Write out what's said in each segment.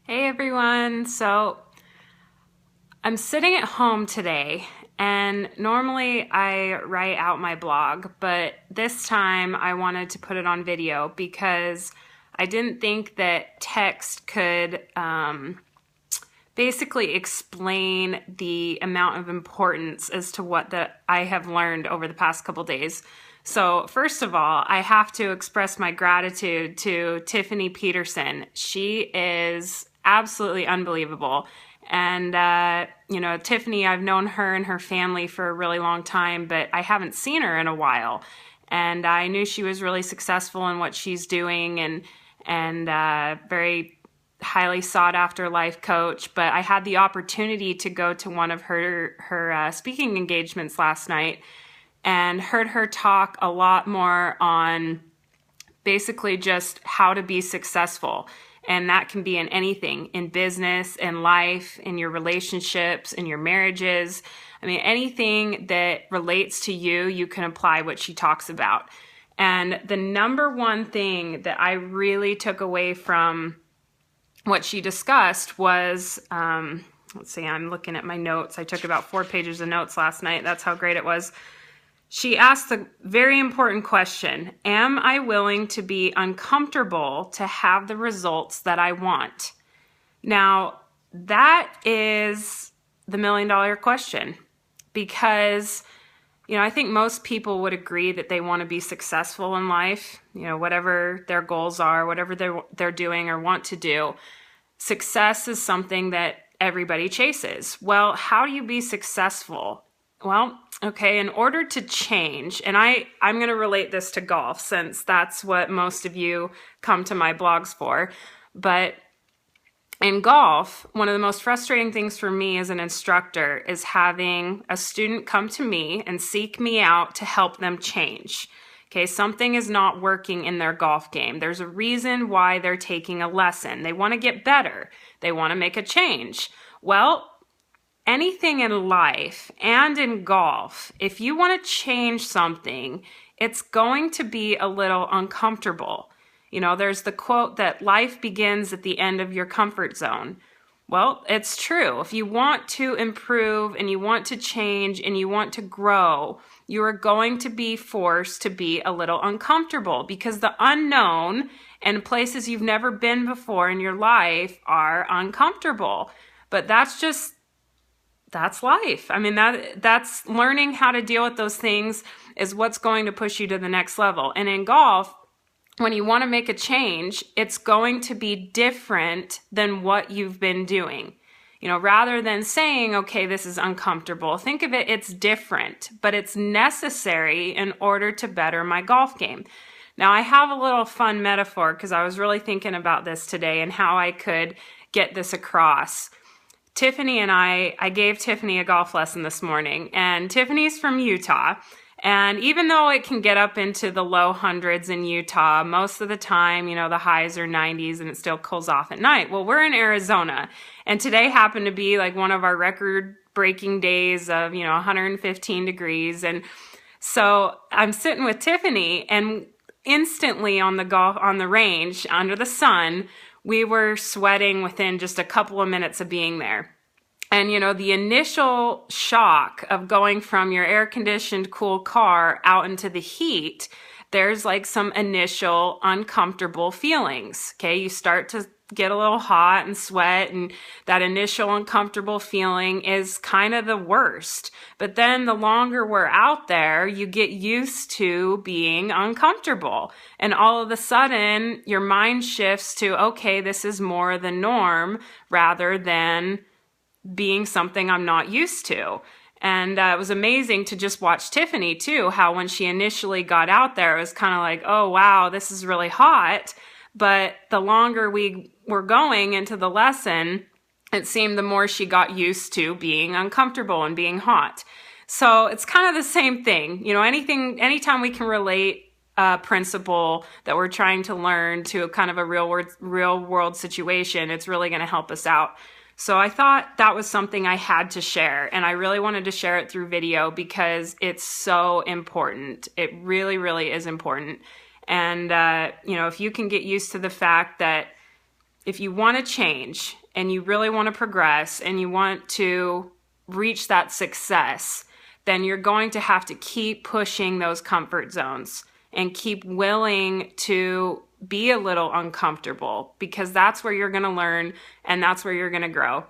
Hey everyone. So I'm sitting at home today, and normally I write out my blog, but this time I wanted to put it on video because I didn't think that text could basically explain the amount of importance as to what I have learned over the past couple days. So first of all, I have to express my gratitude to Tiffany Peterson. She is absolutely unbelievable. And, Tiffany, I've known her and her family for a really long time, but I haven't seen her in a while. And I knew she was really successful in what she's doing and very highly sought after life coach. But I had the opportunity to go to one of her speaking engagements last night and heard her talk a lot more on basically just how to be successful. And that can be in anything, in business, in life, in your relationships, in your marriages. I mean, anything that relates to you, you can apply what she talks about. And the number one thing that I really took away from what she discussed was, let's see, I'm looking at my notes. I took about 4 pages of notes last night. That's how great it was. She asked the very important question, am I willing to be uncomfortable to have the results that I want? Now, that is the $1,000,000 question because, I think most people would agree that they want to be successful in life, whatever their goals are, whatever they're doing or want to do. Success is something that everybody chases. Well, how do you be successful? Well, okay, in order to change, and I'm going to relate this to golf since that's what most of you come to my blogs for, but in golf, one of the most frustrating things for me as an instructor is having a student come to me and seek me out to help them change. Okay, something is not working in their golf game. There's a reason why they're taking a lesson. They want to get better. They want to make a change. Well, anything in life and in golf, if you want to change something, it's going to be a little uncomfortable. There's the quote that life begins at the end of your comfort zone. Well, it's true. If you want to improve and you want to change and you want to grow, you are going to be forced to be a little uncomfortable because the unknown and places you've never been before in your life are uncomfortable. But that's life. I mean, that's learning how to deal with those things is what's going to push you to the next level. And in golf, when you want to make a change, it's going to be different than what you've been doing. Rather than saying, okay, this is uncomfortable, think of it's different, but it's necessary in order to better my golf game. Now, I have a little fun metaphor because I was really thinking about this today and how I could get this across. Tiffany and I gave Tiffany a golf lesson this morning, and Tiffany's from Utah. And even though it can get up into the low hundreds in Utah, most of the time, the highs are 90s and it still cools off at night. Well, we're in Arizona, and today happened to be like one of our record-breaking days of, 115 degrees. And so I'm sitting with Tiffany, and instantly on the range, under the sun, we were sweating within just a couple of minutes of being there. And, the initial shock of going from your air-conditioned, cool car out into the heat, there's like some initial uncomfortable feelings, okay? You start to get a little hot and sweat, and that initial uncomfortable feeling is kind of the worst. But then the longer we're out there, you get used to being uncomfortable. And all of a sudden, your mind shifts to, okay, this is more the norm rather than being something I'm not used to. And it was amazing to just watch Tiffany too, how when she initially got out there, it was kind of like, oh, wow, this is really hot. But the longer we were going into the lesson, it seemed the more she got used to being uncomfortable and being hot. So it's kind of the same thing. Anytime we can relate a principle that we're trying to learn to a kind of a real world situation, it's really going to help us out. So I thought that was something I had to share, and I really wanted to share it through video because it's so important. It really, really is important. And, if you can get used to the fact that if you want to change and you really want to progress and you want to reach that success, then you're going to have to keep pushing those comfort zones and keep willing to be a little uncomfortable, because that's where you're going to learn and that's where you're going to grow.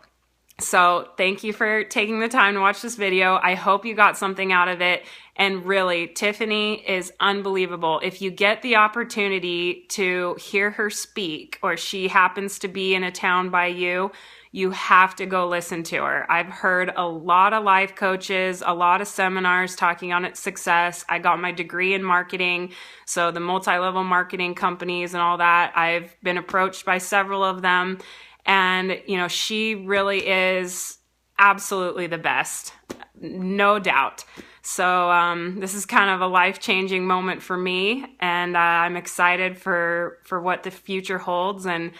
So thank you for taking the time to watch this video. I hope you got something out of it. And really, Tiffany is unbelievable. If you get the opportunity to hear her speak, or she happens to be in a town by you, you have to go listen to her. I've heard a lot of life coaches, a lot of seminars talking on its success. I got my degree in marketing, so the multi-level marketing companies and all that, I've been approached by several of them. And, you know, she really is absolutely the best, no doubt. So this is kind of a life-changing moment for me, and I'm excited for what the future holds and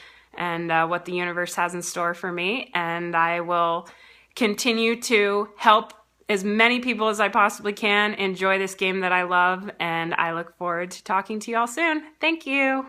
what the universe has in store for me. And I will continue to help as many people as I possibly can enjoy this game that I love, and I look forward to talking to you all soon. Thank you.